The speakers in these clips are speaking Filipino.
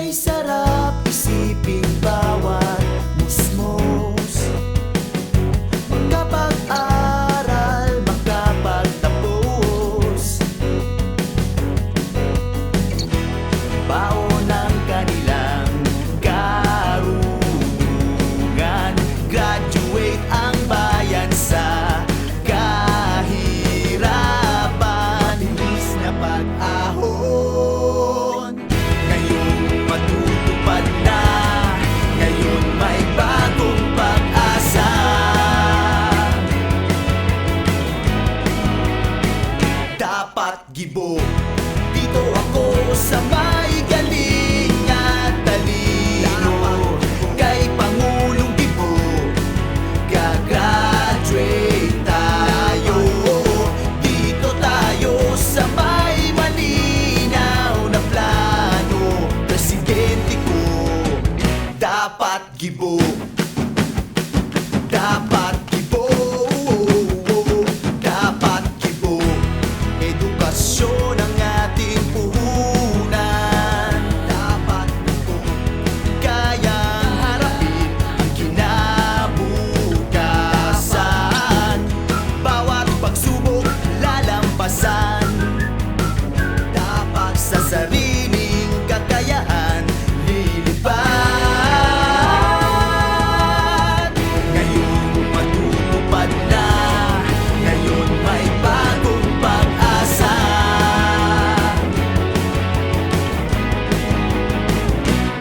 Ay sarap isiping bawat musmos, makapag-aral, makapagtapos. Baon ng kanilang karunungan, graduate ang bayan sa kahirapan. Bilis na pag-ahon, ngayong matutupad na, ngayon may bagong pag-asa. Dapat gibo, dito ako sa may galing at talino. Kay Pangulong Gibo, gagraduate tayo. Dito tayo sa may malinaw na plano. Presidente ko, dapat gibo, dapat gibo, dapat gibo. Edukasyon ang ating puhunan. Dapat gibo, kayang harapin ang kinabukasan. Bawat pagsubok lalampasan, dapat sa sariling kakayahan lilipad. Ngayon matutupad na, ngayon may bagong pag-asa.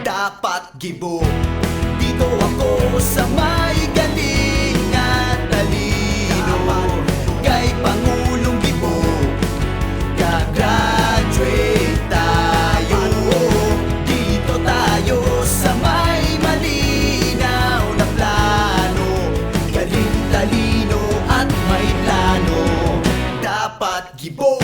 Dapat gibo, dito ako sa may galing at talino. Kay Pangulong Gibo, gagraduate tayo. Dito tayo sa may malinaw na plano. Galing, talino at may plano. Dapat gibo.